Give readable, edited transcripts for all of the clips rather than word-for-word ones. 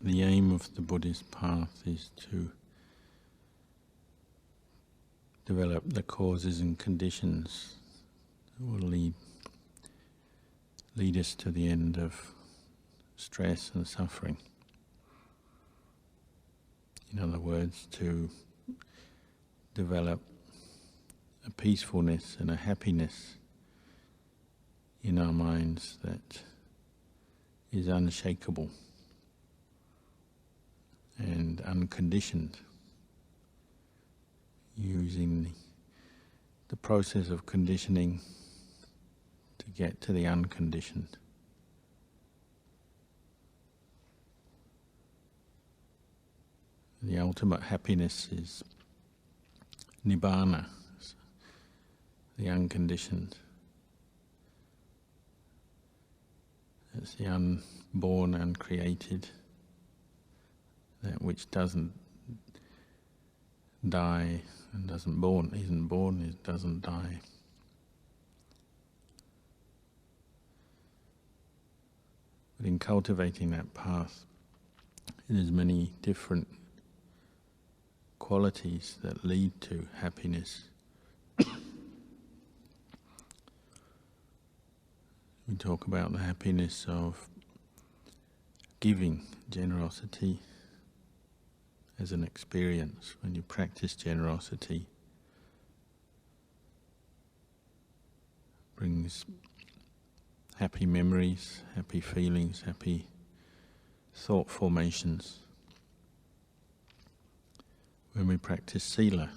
the aim of the Buddhist path is to develop the causes and conditions that will lead us to the end of stress and suffering. In other words, to develop a peacefulness and a happiness in our minds that is unshakable and unconditioned, using the process of conditioning to get to the unconditioned. The ultimate happiness is nibbana, the unconditioned. It's the unborn, uncreated, that which doesn't die and isn't born, it doesn't die. But in cultivating that path, there's many different qualities that lead to happiness. We talk about the happiness of giving, generosity as an experience. When you practice generosity, it brings happy memories, happy feelings, happy thought formations. When we practice sila, it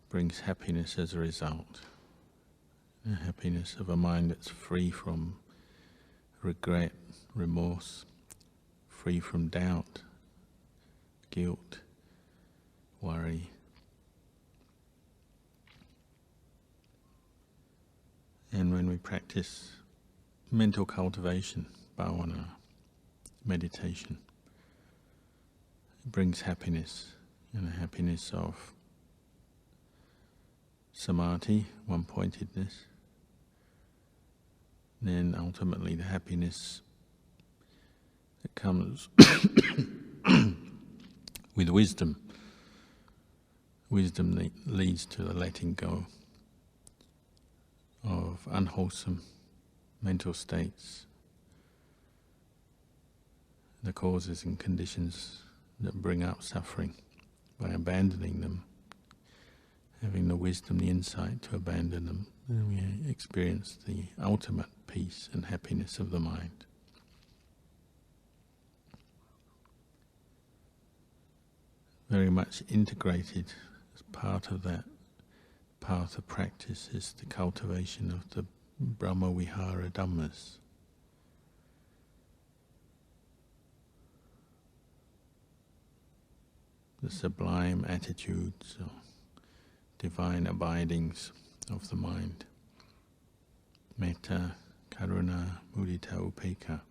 brings happiness as a result. The happiness of a mind that's free from regret, remorse, free from doubt, guilt, worry. And when we practice mental cultivation, bhavana, meditation, it brings happiness, and the happiness of samadhi, one-pointedness, then ultimately the happiness that comes with wisdom. Wisdom that leads to the letting go of unwholesome mental states, the causes and conditions that bring up suffering. By abandoning them, having the wisdom, the insight to abandon them, then we experience the ultimate peace and happiness of the mind. Very much integrated as part of that path of practice is the cultivation of the Brahma Vihara Dhammas. The sublime attitudes or divine abidings of the mind. Metta, Karuna, Mudita, Upekkha.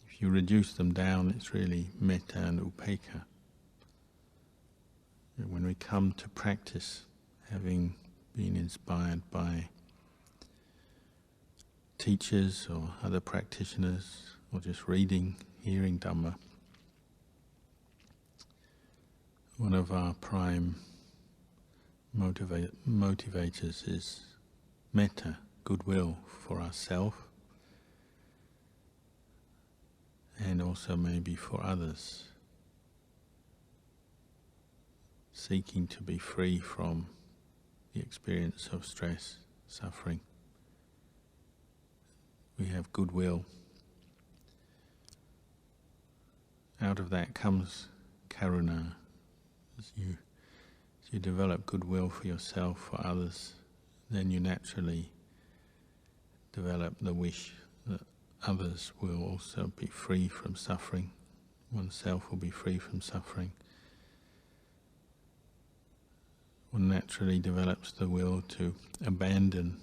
If you reduce them down, it's really Metta and Upekkha. And when we come to practice, having been inspired by teachers or other practitioners, or just reading, hearing Dhamma, one of our prime motivators is metta, goodwill for ourselves, and also maybe for others, seeking to be free from the experience of stress, suffering. We have goodwill. Out of that comes karuna. As you develop goodwill for yourself, for others, then you naturally develop the wish that others will also be free from suffering, oneself will be free from suffering. One naturally develops the will to abandon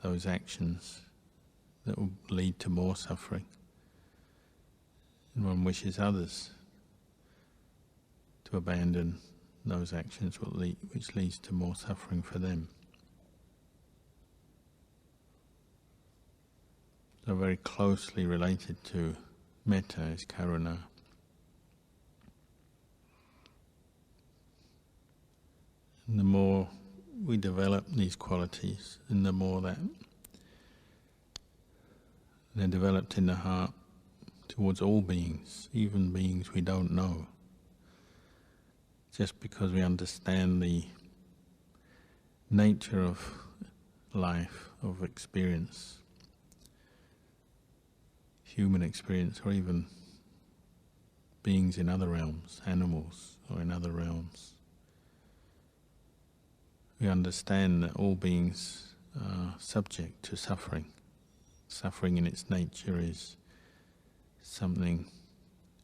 those actions that will lead to more suffering. And one wishes others to abandon those actions which leads to more suffering for them. So very closely related to metta is karuna. And the more we develop these qualities, and the more that they're developed in the heart towards all beings, even beings we don't know, just because we understand the nature of life, of experience, human experience, or even beings in other realms, animals, or in other realms. We understand that all beings are subject to suffering. Suffering in its nature is something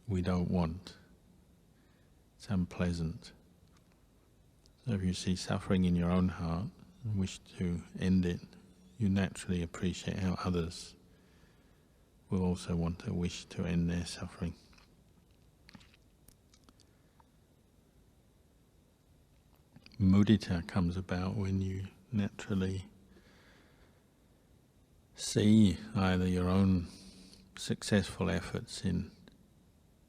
we don't want. It's unpleasant. So if you see suffering in your own heart and wish to end it, you naturally appreciate how others will also want to wish to end their suffering. Mudita comes about when you naturally see either your own successful efforts in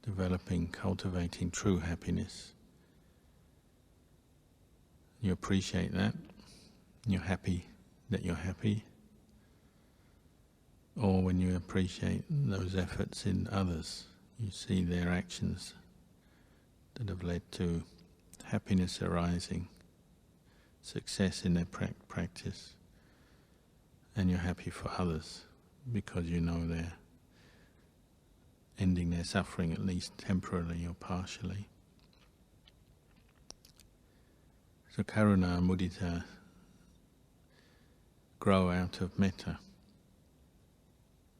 developing, cultivating true happiness. You appreciate that, you're happy that you're happy, or when you appreciate those efforts in others, you see their actions that have led to happiness arising, success in their practice, and you're happy for others because you know they're ending their suffering, at least temporarily or partially. So karuna and mudita grow out of metta,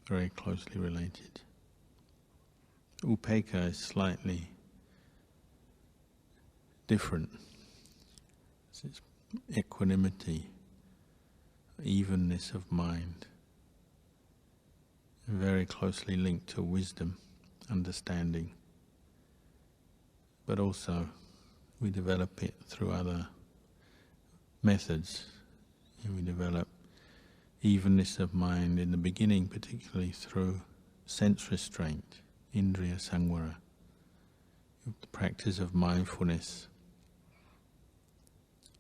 very closely related. Upekkha is slightly different. It's equanimity, evenness of mind, very closely linked to wisdom, understanding, but also we develop it through other methods. We develop evenness of mind in the beginning, particularly through sense restraint, indriya samvara, the practice of mindfulness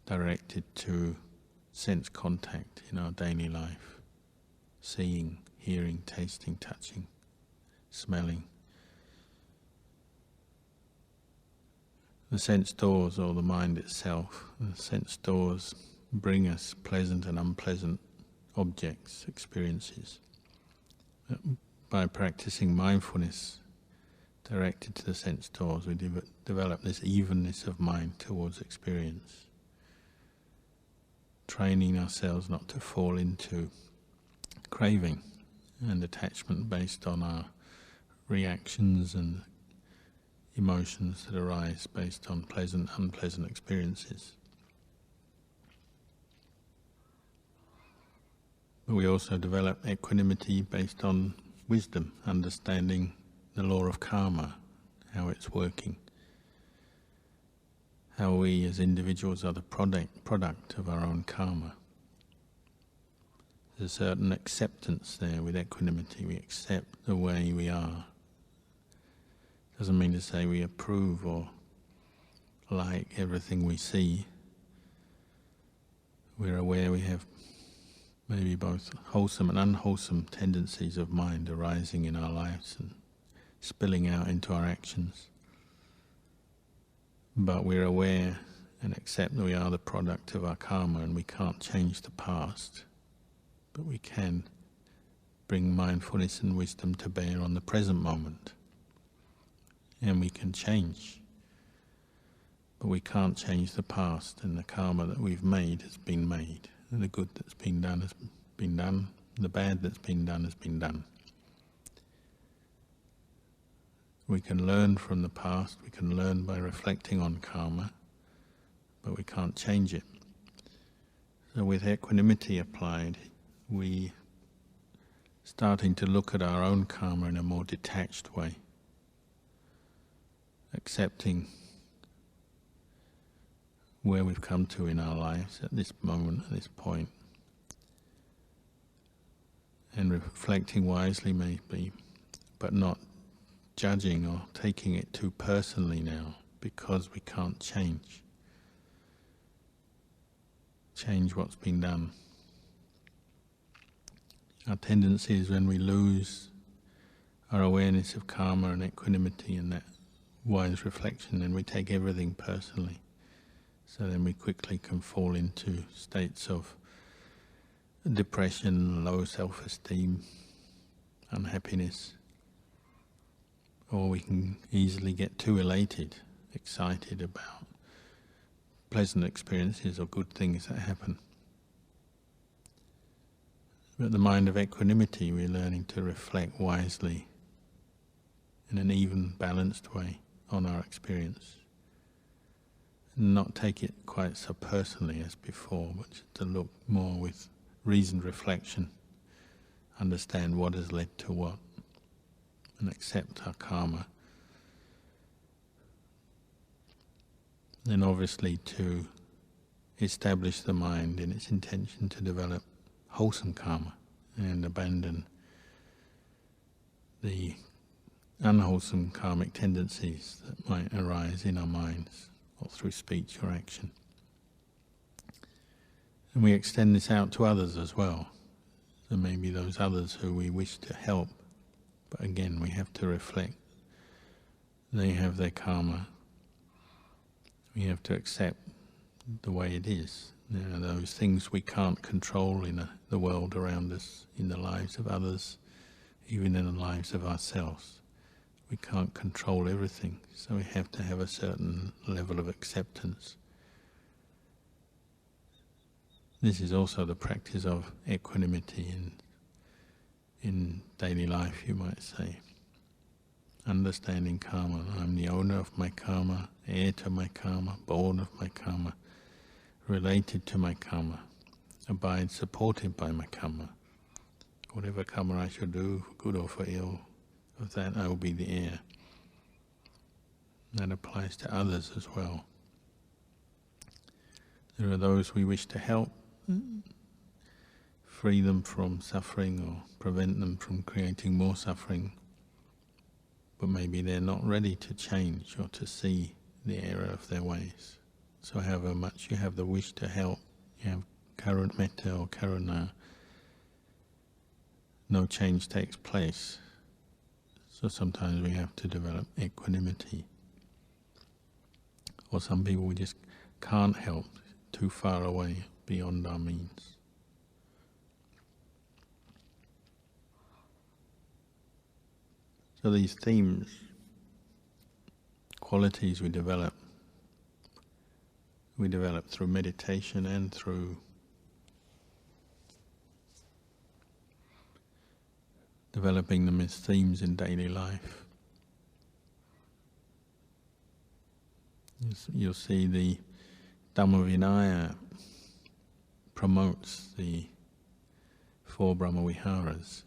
directed to sense contact in our daily life, seeing, hearing, tasting, touching, smelling. The sense doors, or the mind itself, the sense doors bring us pleasant and unpleasant objects, experiences. By practicing mindfulness directed to the sense doors, we develop this evenness of mind towards experience, training ourselves not to fall into craving and attachment based on our reactions and emotions that arise based on pleasant, unpleasant experiences. But we also develop equanimity based on wisdom, understanding the law of karma, how it's working, how we as individuals are the product of our own karma. There's a certain acceptance there with equanimity. We accept the way we are. Doesn't mean to say we approve or like everything we see. We're aware we have maybe both wholesome and unwholesome tendencies of mind arising in our lives and spilling out into our actions. But we're aware and accept that we are the product of our karma and we can't change the past, but we can bring mindfulness and wisdom to bear on the present moment. And we can change, but we can't change the past, and the karma that we've made has been made. And the good that's been done has been done, the bad that's been done has been done. We can learn from the past, we can learn by reflecting on karma, but we can't change it. So with equanimity applied, we starting to look at our own karma in a more detached way, accepting where we've come to in our lives at this moment, at this point, and reflecting wisely maybe, but not judging or taking it too personally now, because we can't change what's been done. Our tendency is when we lose our awareness of karma and equanimity and that wise reflection, then we take everything personally. So then we quickly can fall into states of depression, low self-esteem, unhappiness. Or we can easily get too elated, excited about pleasant experiences or good things that happen. But the mind of equanimity, we're learning to reflect wisely in an even, balanced way on our experience. And not take it quite so personally as before, but just to look more with reasoned reflection, understand what has led to what, and accept our karma. Then obviously to establish the mind in its intention to develop wholesome karma and abandon the unwholesome karmic tendencies that might arise in our minds or through speech or action. And we extend this out to others as well. So maybe those others who we wish to help, but again we have to reflect. They have their karma. We have to accept the way it is. There are those things we can't control in the world around us, in the lives of others, even in the lives of ourselves. We can't control everything, so we have to have a certain level of acceptance. This is also the practice of equanimity in daily life, you might say. Understanding karma. I'm the owner of my karma, heir to my karma, born of my karma, related to my karma, abide supported by my karma. Whatever karma I shall do, for good or for ill, of that I will be the heir. That applies to others as well. There are those we wish to help, free them from suffering or prevent them from creating more suffering, but maybe they're not ready to change or to see the error of their ways. So however much you have the wish to help, you have metta or karuna, no change takes place. So sometimes we have to develop equanimity. Or some people we just can't help, too far away, beyond our means. So these themes, qualities we develop through meditation and through developing them as themes in daily life. You'll see the Dhamma Vinaya promotes the 4 Brahmaviharas,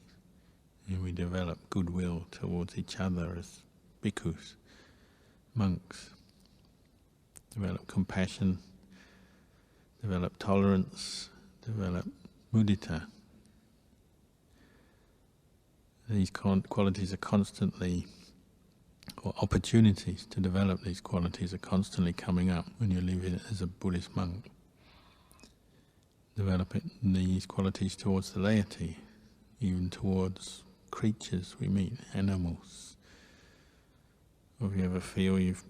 and we develop goodwill towards each other as bhikkhus, monks, develop compassion, develop tolerance, develop mudita. These qualities are constantly, or opportunities to develop these qualities are constantly coming up when you live as a Buddhist monk. Developing these qualities towards the laity, even towards creatures we meet, animals. Or if you ever feel you've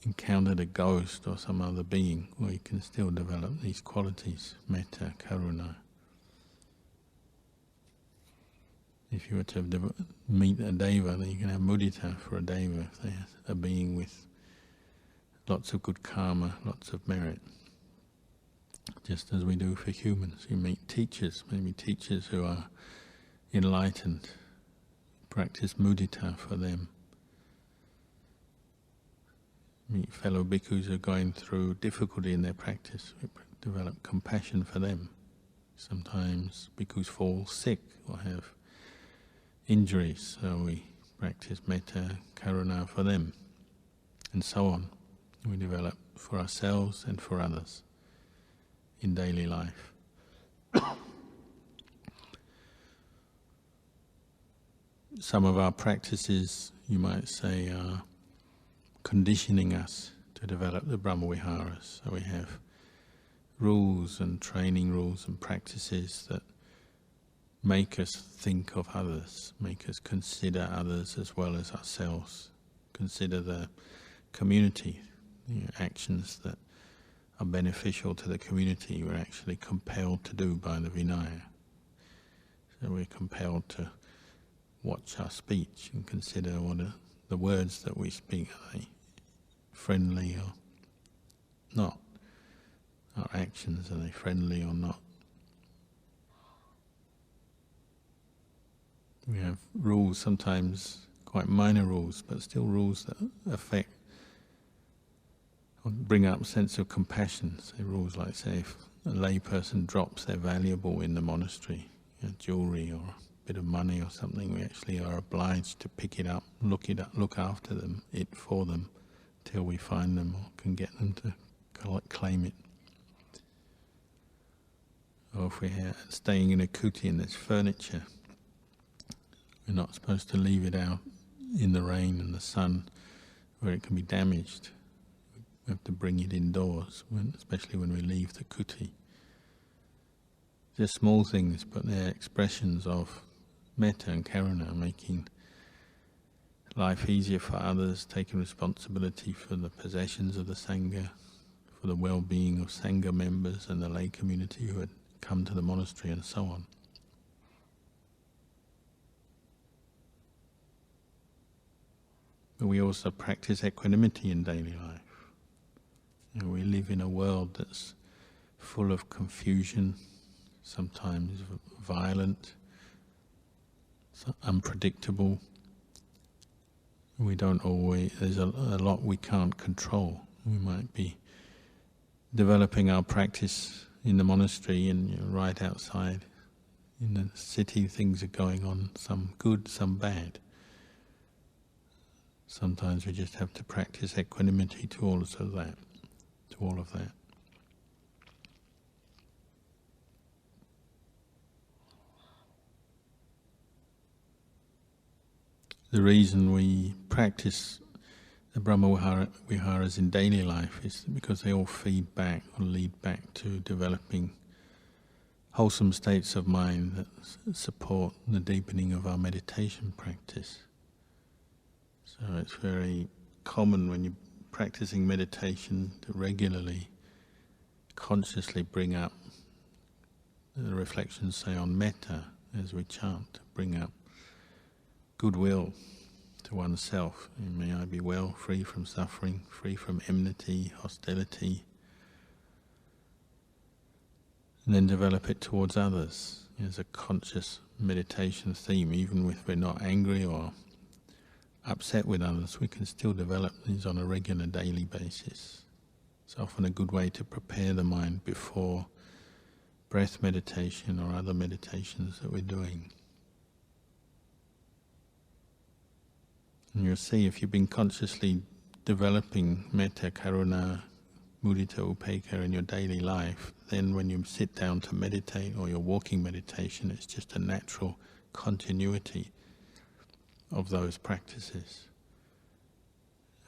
encountered a ghost or some other being, well, you can still develop these qualities, metta, karuna. If you were to meet a deva, then you can have mudita for a deva, if they're a being with lots of good karma, lots of merit. Just as we do for humans. You meet teachers, maybe teachers who are enlightened, practice mudita for them. Meet fellow bhikkhus who are going through difficulty in their practice, we develop compassion for them. Sometimes bhikkhus fall sick or have injuries, so we practice metta, karuna for them, and so on. We develop for ourselves and for others in daily life. some of our practices, you might say, are conditioning us to develop the Brahmaviharas. So we have rules and training rules and practices that make us think of others, make us consider others as well as ourselves, consider the community, actions that are beneficial to the community we're actually compelled to do by the Vinaya. So we're compelled to watch our speech and consider what are the words that we speak, are they friendly or not? Our actions, are they friendly or not? We have rules, sometimes quite minor rules, but still rules that affect or bring up a sense of compassion. Say rules like, say, if a lay person drops their valuable in the monastery, jewelry or a bit of money or something, we actually are obliged to pick it up, look after them, for them, till we find them or can get them to claim it. Or if we're staying in a kuti and there's furniture, we're not supposed to leave it out in the rain and the sun where it can be damaged. We have to bring it indoors, especially when we leave the kuti. They're small things, but they're expressions of metta and karuna, making life easier for others, taking responsibility for the possessions of the sangha, for the well-being of sangha members and the lay community who had come to the monastery, and so on. But we also practice equanimity in daily life. We live in a world that's full of confusion, sometimes violent, unpredictable. There's a lot we can't control. We might be developing our practice in the monastery and right outside. In the city things are going on, some good, some bad. Sometimes we just have to practice equanimity to all of that. The reason we practice the Brahma Viharas in daily life is because they all feed back or lead back to developing wholesome states of mind that support the deepening of our meditation practice. So it's very common when you're practicing meditation to regularly, consciously bring up the reflections, say, on metta as we chant, to bring up goodwill to oneself. May I be well, free from suffering, free from enmity, hostility, and then develop it towards others as a conscious meditation theme. Even if we're not angry or upset with others, we can still develop these on a regular daily basis. It's often a good way to prepare the mind before breath meditation or other meditations that we're doing. And you'll see if you've been consciously developing metta, karuna, mudita, upekkha in your daily life, then when you sit down to meditate or you're walking meditation, it's just a natural continuity of those practices.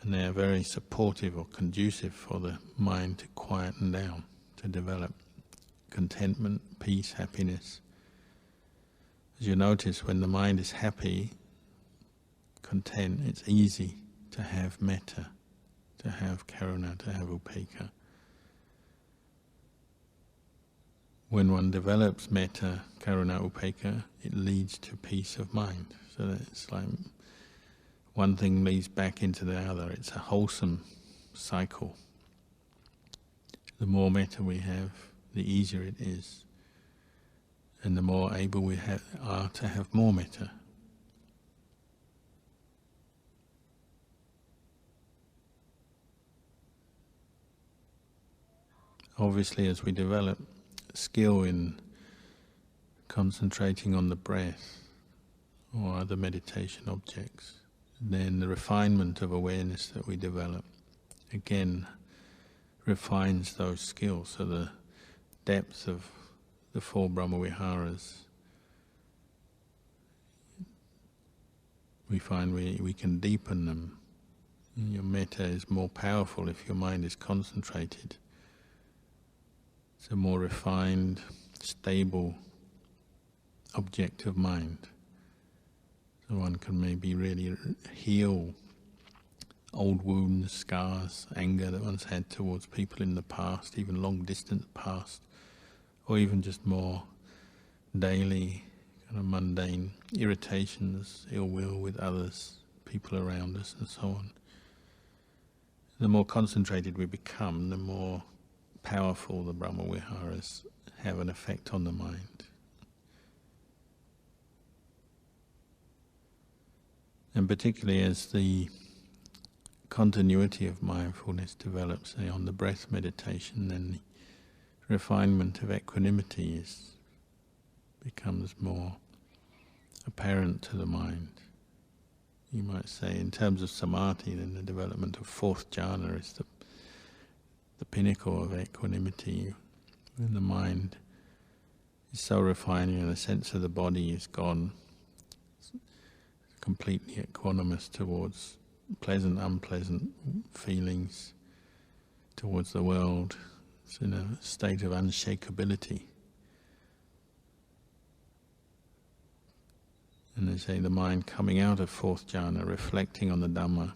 And they are very supportive or conducive for the mind to quieten down, to develop contentment, peace, happiness. As you notice, when the mind is happy, content, it's easy to have metta, to have karuna, to have upekkha. When one develops metta, karuna, upekkha, it leads to peace of mind. So that it's like one thing leads back into the other. It's a wholesome cycle. The more metta we have, the easier it is. And the more able we are to have more metta. Obviously, as we develop skill in concentrating on the breath or other meditation objects, then the refinement of awareness that we develop again refines those skills. So the depth of the four Brahma Viharas we find we can deepen them. Your metta is more powerful if your mind is concentrated. It's a more refined, stable, objective mind. So one can maybe really heal old wounds, scars, anger that one's had towards people in the past, even long distance past, or even just more daily, kind of mundane irritations, ill will with others, people around us, and so on. The more concentrated we become, the more powerful the Brahma Viharas have an effect on the mind. And particularly as the continuity of mindfulness develops, say on the breath meditation, then the refinement of equanimity becomes more apparent to the mind. You might say, in terms of samadhi, then the development of fourth jhana is the pinnacle of equanimity, when the mind is so refined and the sense of the body is gone, it's completely equanimous towards pleasant, unpleasant feelings, towards the world. It's in a state of unshakability. And they say the mind coming out of fourth jhana, reflecting on the Dhamma,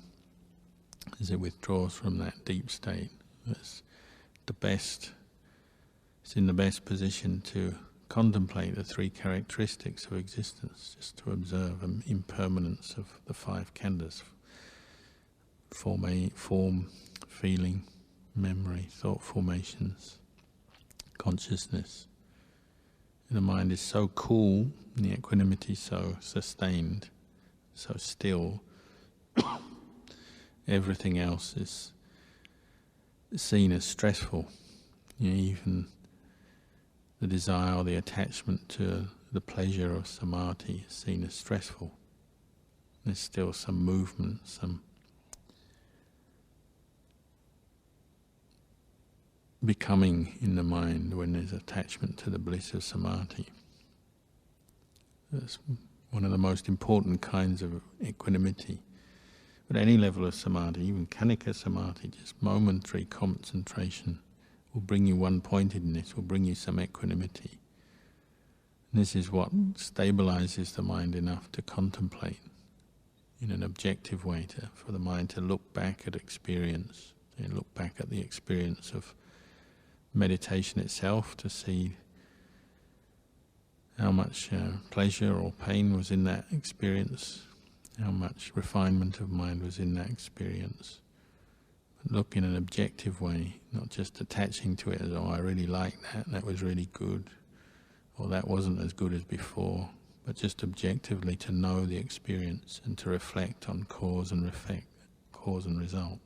as it withdraws from that deep state, it's in the best position to contemplate the three characteristics of existence, just to observe an impermanence of the five khandhas: form, feeling, memory, thought formations, consciousness. And the mind is so cool, and the equanimity so sustained, so still, everything else is seen as stressful. Even the desire or the attachment to the pleasure of samadhi is seen as stressful. There's still some movement, some becoming in the mind when there's attachment to the bliss of samadhi. That's one of the most important kinds of equanimity. At any level of samadhi, even khanika samadhi, just momentary concentration will bring you one-pointedness, will bring you some equanimity. And this is what stabilizes the mind enough to contemplate in an objective way, for the mind to look back at experience, and look back at the experience of meditation itself, to see how much pleasure or pain was in that experience, how much refinement of mind was in that experience. But look in an objective way, not just attaching to it as, oh, I really like that was really good, or that wasn't as good as before, but just objectively to know the experience and to reflect on cause and effect, cause and result.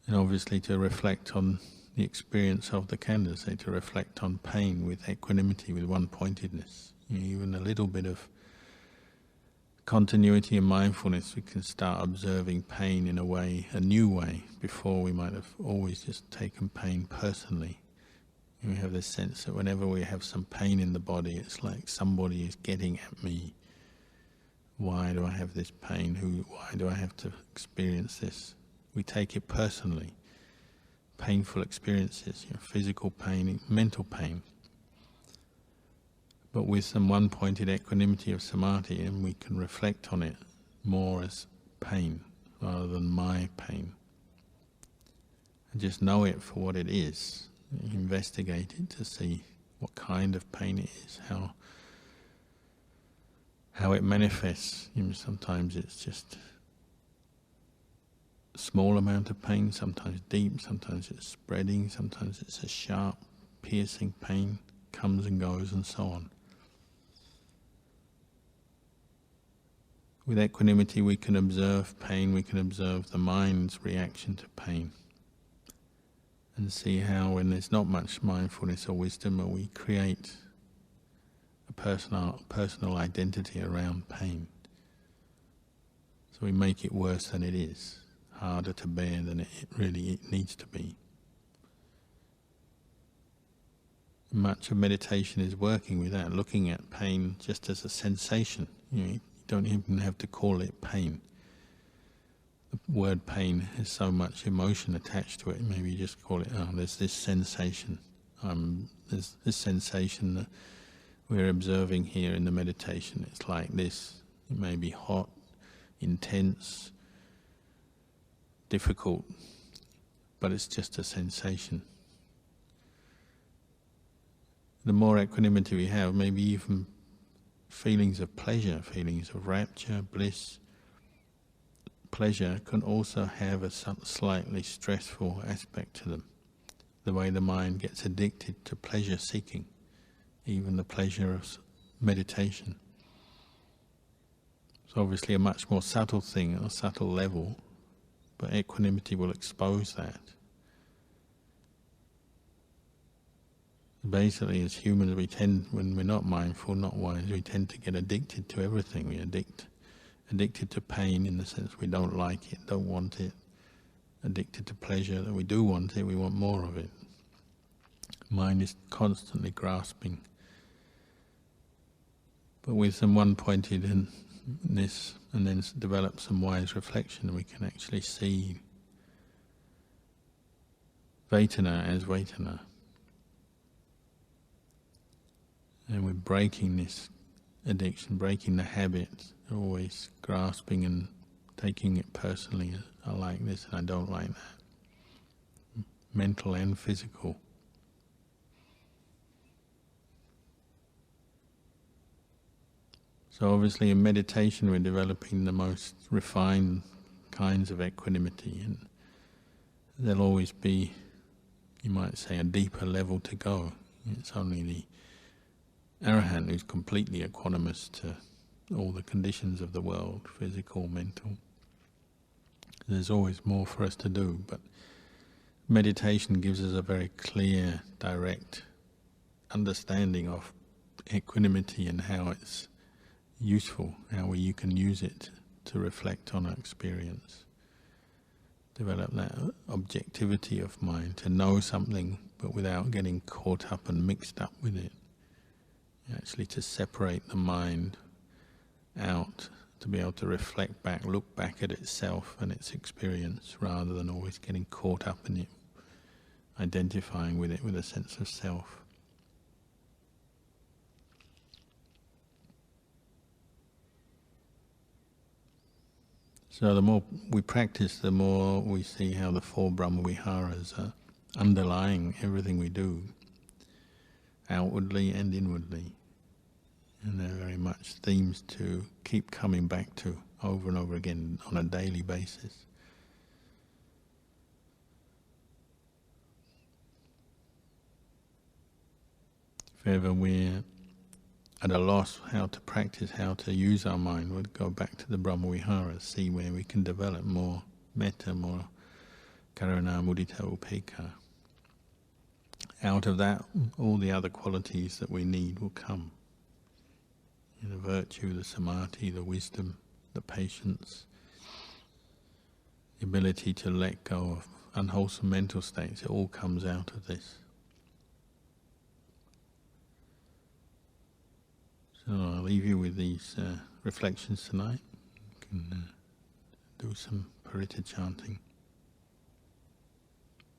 And obviously to reflect on the experience of the khandhas, say to reflect on pain with equanimity, with one-pointedness. Even a little bit of continuity and mindfulness, we can start observing pain in a new way. Before we might have always just taken pain personally. We have this sense that whenever we have some pain in the body, it's like somebody is getting at me. Why do I have this pain? Why do I have to experience this? We take it personally. Painful experiences, physical pain, mental pain. But with some one-pointed equanimity of samadhi, and we can reflect on it more as pain rather than my pain. And just know it for what it is. Investigate it to see what kind of pain it is, how it manifests. Sometimes it's just a small amount of pain, sometimes deep, sometimes it's spreading, sometimes it's a sharp, piercing pain, comes and goes and so on. With equanimity we can observe pain, we can observe the mind's reaction to pain, and see how when there's not much mindfulness or wisdom, we create a personal identity around pain. So we make it worse than it is, harder to bear than it really needs to be. much of meditation is working without looking at pain just as a sensation. You don't even have to call it pain. The word pain has so much emotion attached to it. Maybe you just call it, oh, there's this sensation. There's this sensation that we're observing here in the meditation. It's like this. It may be hot, intense, difficult, but it's just a sensation. The more equanimity we have, maybe even feelings of pleasure, feelings of rapture, bliss. Pleasure can also have a slightly stressful aspect to them. The way the mind gets addicted to pleasure seeking, even the pleasure of meditation. It's obviously a much more subtle thing, at a subtle level, but equanimity will expose that. Basically, as humans, we tend, when we're not mindful, not wise, we tend to get addicted to everything. We addicted to pain in the sense we don't like it, don't want it. Addicted to pleasure, that we do want it, we want more of it. Mind is constantly grasping. But with some one-pointedness, and then develop some wise reflection, we can actually see Vedana as Vedana. And we're breaking this addiction, breaking the habit, always grasping and taking it personally. I like this and I don't like that. Mental and physical. So obviously in meditation we're developing the most refined kinds of equanimity, and there'll always be, you might say, a deeper level to go. It's only the Arahant who's completely equanimous to all the conditions of the world, physical, mental. There's always more for us to do, but meditation gives us a very clear, direct understanding of equanimity and how it's useful, how you can use it to reflect on our experience. Develop that objectivity of mind, to know something but without getting caught up and mixed up with it. Actually to separate the mind out, to be able to reflect back, look back at itself and its experience, rather than always getting caught up in it, identifying with it with a sense of self. So the more we practice, the more we see how the four Brahma-viharas are underlying everything we do, outwardly and inwardly. And they're very much themes to keep coming back to over and over again on a daily basis. If ever we're at a loss how to practice, how to use our mind, we'd go back to the Brahma-viharas, see where we can develop more metta, more karuna, mudita, upekkha. Out of that, all the other qualities that we need will come. The virtue, the samadhi, the wisdom, the patience, the ability to let go of unwholesome mental states, it all comes out of this. So I'll leave you with these reflections tonight. You can do some parita chanting.